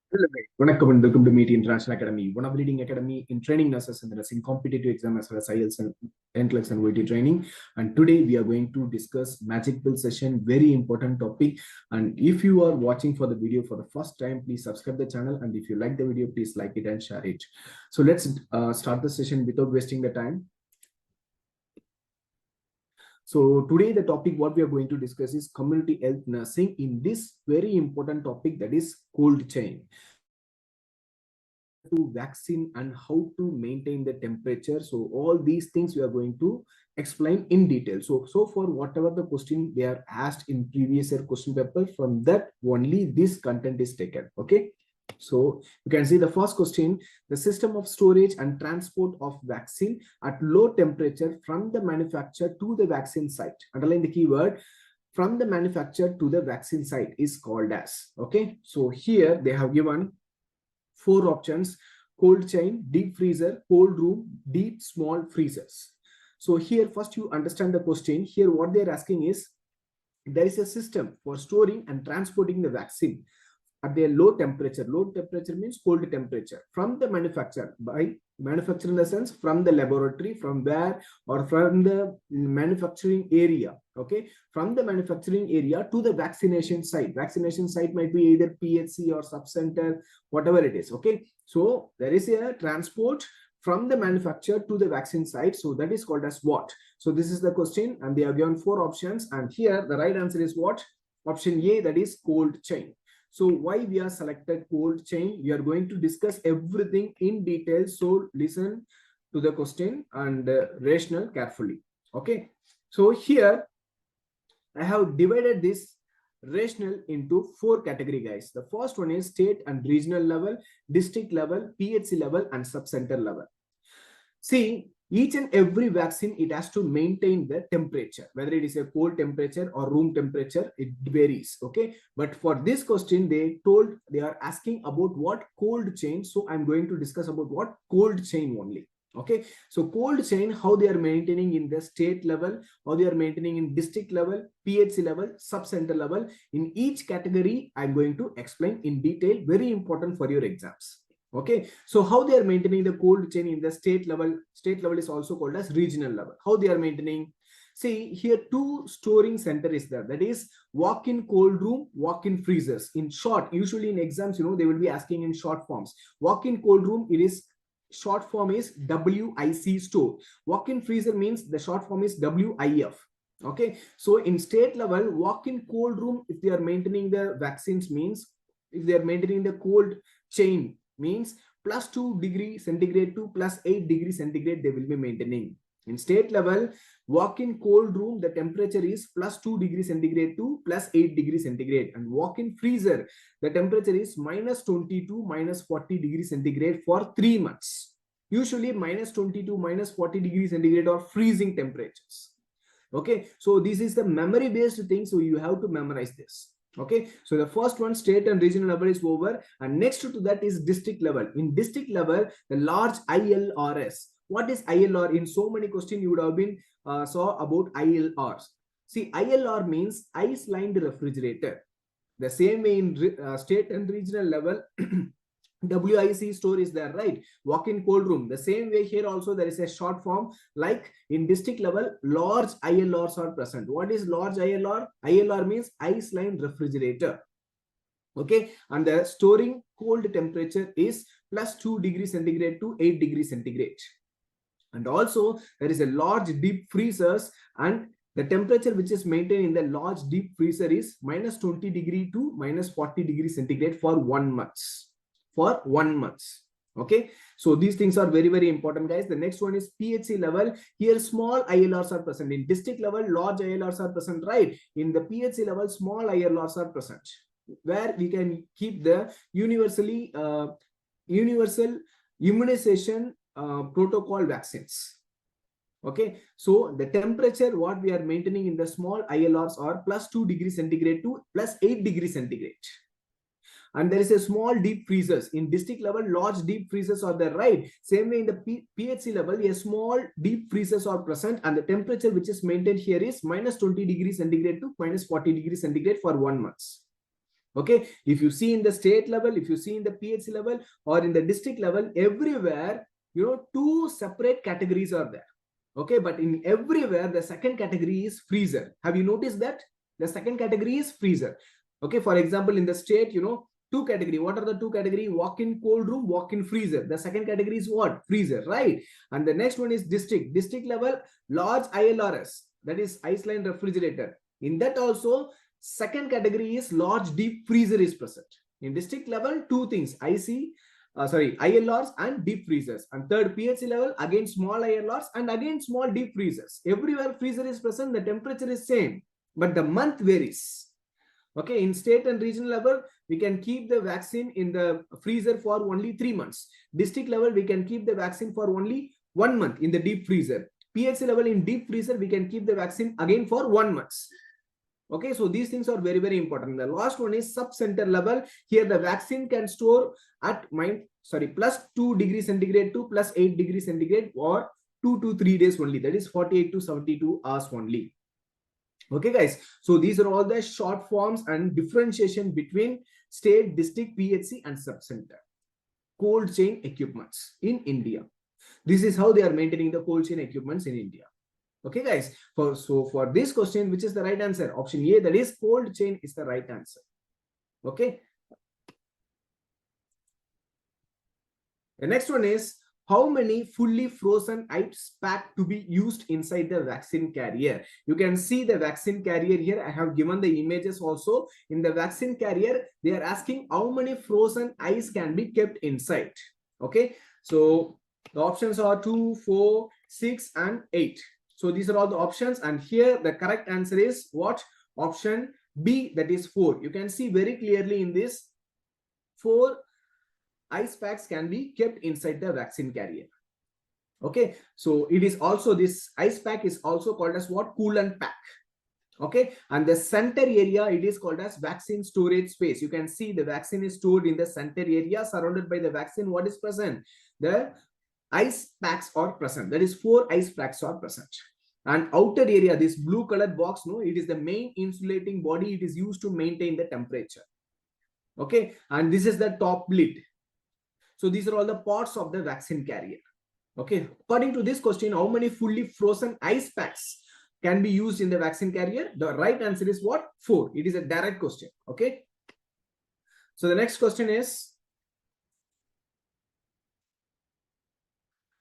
Welcome and welcome to Metier International Academy, one of the leading academy in training nurses in the nursing competitive exam as well as IELTS and NCLEX and VT training. And today we are going to discuss magic pill session, very important topic. And if you are watching for the video for the first time, please subscribe the channel. And if you like the video, please like it and share it. So let's start the session without wasting the time. So today the topic what we are going to discuss is community health nursing in this very important topic, that is cold chain. To vaccine and how to maintain the temperature. So all these things we are going to explain in detail. So for whatever the question they are asked in previous year question paper, from that only this content is taken. Okay. So you can see the first question: the system of storage and transport of vaccine at low temperature from the manufacturer to the vaccine site. Underline the keyword, from the manufacturer to the vaccine site is called as. Okay. So here they have given four options: cold chain, deep freezer, cold room, deep small freezers. So here first you understand the question. Here what they're asking is, there is a system for storing and transporting the vaccine at their low temperature. Low temperature means cold temperature, from the manufacturer. By manufacturer in the sense from the laboratory, from where, or from the manufacturing area. Okay, from the manufacturing area to the vaccination site. Vaccination site might be either PHC or subcenter, whatever it is. Okay, so there is a transport from the manufacturer to the vaccine site. So that is called as what? So this is the question, and they have given four options, and here the right answer is what? Option A, that is cold chain. So why we are selected cold chain? We are going to discuss everything in detail. So listen to the question and rational carefully. Okay. So here I have divided this rational into four category, guys. The first one is state and regional level, district level, PHC level, and subcenter level. See, each and every vaccine, it has to maintain the temperature, whether it is a cold temperature or room temperature, it varies. Okay, but for this question they are asking about what? Cold chain. So I'm going to discuss about what? Cold chain only. Okay, so cold chain, how they are maintaining in the state level, how they are maintaining in district level, PHC level, subcenter level. In each category I'm going to explain in detail, very important for your exams. Okay, so how they are maintaining the cold chain in the state level. State level is also called as regional level. How they are maintaining? See, here two storing center is there, that is walk-in cold room, walk-in freezers. In short, usually in exams, they will be asking in short forms. Walk-in cold room, it is short form is WIC store. Walk-in freezer means the short form is WIF. Okay, so in state level, walk-in cold room, if they are maintaining the vaccines, means if they are maintaining the cold chain, means plus 2 degrees centigrade to plus 8 degrees centigrade they will be maintaining. In state level, walk-in cold room, the temperature is plus 2 degrees centigrade to plus 8 degrees centigrade. And walk-in freezer, the temperature is minus 20 to minus 40 degrees centigrade for 3 months. Usually minus 20 to minus 40 degrees centigrade are freezing temperatures. Okay, so this is the memory based thing, so you have to memorize this. Okay, so the first one, state and regional level, is over, and next to that is district level. In district level, the large ILRS. What is ILR? In so many questions you would have been saw about ILRs. See, ILR means ice lined refrigerator. The same way in state and regional level, WIC store is there, right? Walk-in cold room. The same way here also there is a short form, like in district level, large ILRs are present. What is large ILR? ILR means ice line refrigerator. Okay, and the storing cold temperature is plus 2 degrees centigrade to 8 degrees centigrade. And also there is a large deep freezers, and the temperature which is maintained in the large deep freezer is minus 20 degree to minus 40 degrees centigrade for 1 month. For 1 month. Okay, so these things are very, very important, guys. The next one is PHC level. Here small ILRs are present. In district level, large ILRs are present, right? In the PHC level, small ILRs are present, where we can keep the universal immunization protocol vaccines. Okay, so the temperature what we are maintaining in the small ILRs are plus 2 degrees centigrade to plus 8 degrees centigrade. And there is a small deep freezers. In district level, large deep freezers are there, right? Same way in the PHC level, a small deep freezers are present, and the temperature which is maintained here is minus 20 degrees centigrade to minus 40 degrees centigrade for 1 month. Okay, if you see in the state level, if you see in the PHC level or in the district level, everywhere, two separate categories are there. Okay, but in everywhere, the second category is freezer. Have you noticed that? The second category is freezer. Okay, for example, in the state, two category. What are the two category? Walk-in cold room, walk-in freezer. The second category is what? Freezer, right? And the next one is district. District level, large ILRS, that is ice line refrigerator. In that also, second category is large deep freezer is present. In district level, two things, ILRs and deep freezers. And third, PHC level, again small ILRs and again small deep freezers. Everywhere freezer is present, the temperature is same, but the month varies. Okay, in state and regional level, we can keep the vaccine in the freezer for only 3 months. District level, we can keep the vaccine for only 1 month in the deep freezer. PHC level, in deep freezer, we can keep the vaccine again for 1 month. Okay, so these things are very, very important. The last one is sub-center level. Here the vaccine can store at plus 2 degrees centigrade to plus 8 degrees centigrade or 2 to 3 days only. That is 48 to 72 hours only. Okay, guys. So these are all the short forms and differentiation between state, district, PHC and sub-center. Cold chain equipments in India. This is how they are maintaining the cold chain equipments in India. Okay, guys. For this question, which is the right answer? Option A, that is cold chain, is the right answer. Okay. The next one is, how many fully frozen ice pack to be used inside the vaccine carrier? You can see the vaccine carrier here. I have given the images also. In the vaccine carrier, they are asking how many frozen ice can be kept inside. Okay. So the options are 2, 4, 6 and 8. So these are all the options, and here the correct answer is what? Option B, that is 4. You can see very clearly in this, 4 ice packs can be kept inside the vaccine carrier. Okay, so it is also, this ice pack is also called as what? Coolant pack. Okay, and the center area, it is called as vaccine storage space. You can see the vaccine is stored in the center area, surrounded by the vaccine. What is present? The ice packs are present. That is 4 ice packs are present. And outer area, this blue colored box, no, it is the main insulating body. It is used to maintain the temperature. Okay, and this is the top lid. So these are all the parts of the vaccine carrier. Okay, according to this question, how many fully frozen ice packs can be used in the vaccine carrier? The right answer is what? 4. It is a direct question. Okay, so the next question is,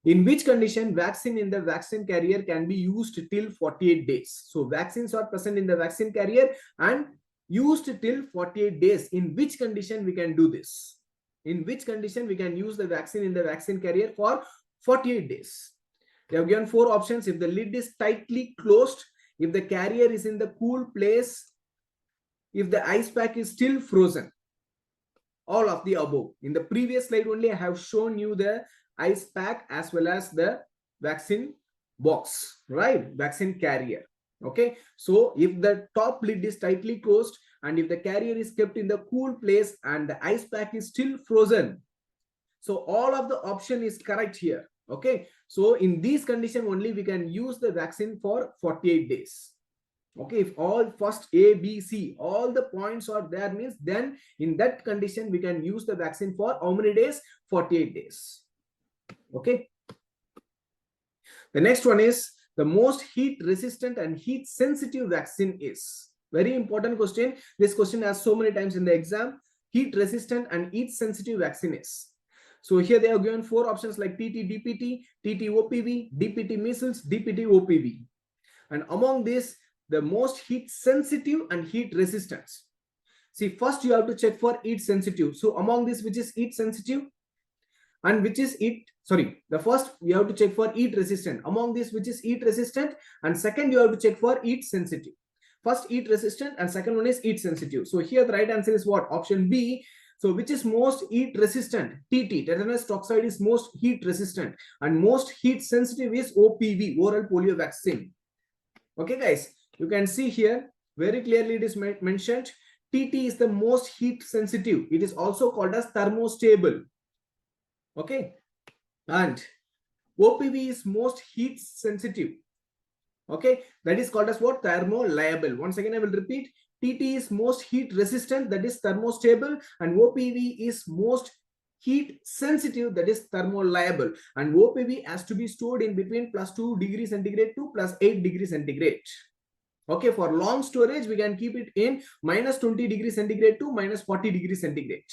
in which condition vaccine in the vaccine carrier can be used till 48 days? So vaccines are present in the vaccine carrier and used till 48 days. In which condition we can do this? In which condition we can use the vaccine in the vaccine carrier for 48 days? They have given 4 options. If the lid is tightly closed, if the carrier is in the cool place, if the ice pack is still frozen, all of the above. In the previous slide only, I have shown you the ice pack as well as the vaccine box, right? Vaccine carrier. Okay, so if the top lid is tightly closed and if the carrier is kept in the cool place and the ice pack is still frozen, so all of the option is correct here. Okay, so in this condition only we can use the vaccine for 48 days. Okay, if all first A, B, C, all the points are there, means then in that condition we can use the vaccine for how many days? 48 days. Okay, the next one is, the most heat resistant and heat sensitive vaccine is? Very important question. This question has so many times in the exam. Heat resistant and heat sensitive vaccine is. So here they have given 4 options like TT DPT, TT OPV, DPT measles, DPT OPV. And among this, the most heat sensitive and heat resistance. See, first you have to check for heat sensitive. So among this, which is heat sensitive and which is heat, the first you have to check for heat resistant. Among this, which is heat resistant, and second you have to check for heat sensitive. First heat resistant and second one is heat sensitive. So here the right answer is what? Option B. So which is most heat resistant? TT, tetanus toxoid, is most heat resistant, and most heat sensitive is OPV, oral polio vaccine. Okay, guys, you can see here very clearly it is mentioned. TT is the most heat sensitive. It is also called as thermostable. Okay, and OPV is most heat sensitive. Okay, that is called as what? Thermoliable. Once again I will repeat, TT is most heat resistant, that is thermostable, and OPV is most heat sensitive, that is thermoliable, and OPV has to be stored in between +2 degrees centigrade to +8 degrees centigrade. Okay, for long storage, we can keep it in -20 degrees centigrade to -40 degrees centigrade.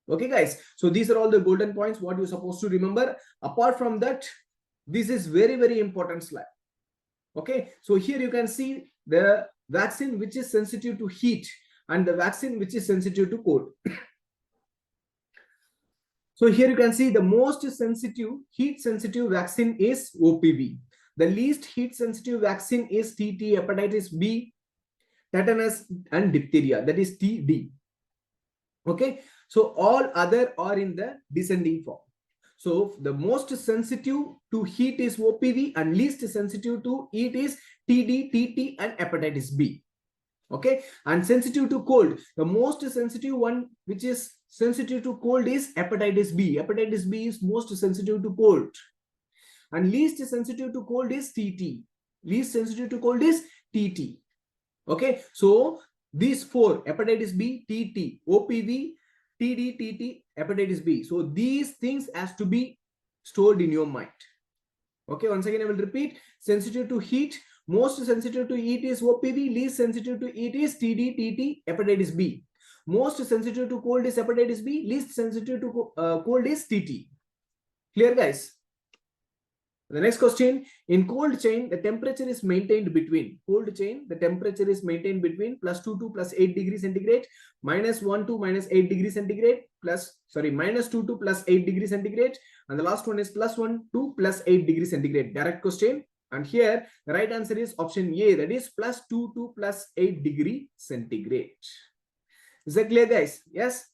Okay, guys. So these are all the golden points what you're supposed to remember. Apart from that, this is very, very important slide. Okay, so here you can see the vaccine which is sensitive to heat and the vaccine which is sensitive to cold. So here you can see the most sensitive, heat sensitive vaccine is OPV. The least heat sensitive vaccine is TT, hepatitis B, tetanus, and diphtheria, that is TD. Okay, so all other are in the descending form. So the most sensitive to heat is OPV and least sensitive to heat is TD, TT, and hepatitis B. Okay, and sensitive to cold, the most sensitive one which is sensitive to cold is hepatitis B. Hepatitis B is most sensitive to cold. And least sensitive to cold is TT. Least sensitive to cold is TT. Okay, so these four, hepatitis B, TT, OPV, TD, TT, hepatitis B. So these things has to be stored in your mind. Okay, once again I will repeat. Sensitive to heat, most sensitive to heat is OPV, least sensitive to heat is TD, TT, hepatitis B. Most sensitive to cold is hepatitis B, least sensitive to cold is TT. Clear, guys? The next question, in cold chain, the temperature is maintained between, cold chain, the temperature is maintained between +2 to +8 degrees centigrade, -1 to -8 degrees centigrade, -2 to +8 degrees centigrade, and the last one is +1 to +8 degrees centigrade. Direct question. And here, the right answer is option A, that is +2 to +8 degree centigrade. Is that clear, guys? Yes?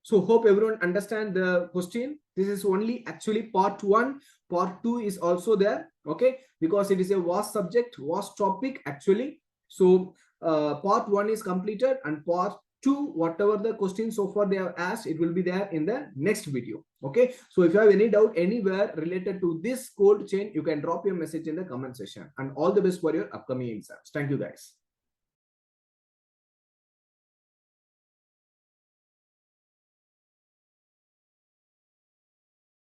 So hope everyone understand the question. This is only actually part 1. Part 2 is also there, okay, because it is a vast subject, vast topic actually. So part 1 is completed, and part 2, whatever the questions so far they have asked, it will be there in the next video. Okay, so if you have any doubt anywhere related to this cold chain, you can drop your message in the comment section. And all the best for your upcoming exams. Thank you, guys.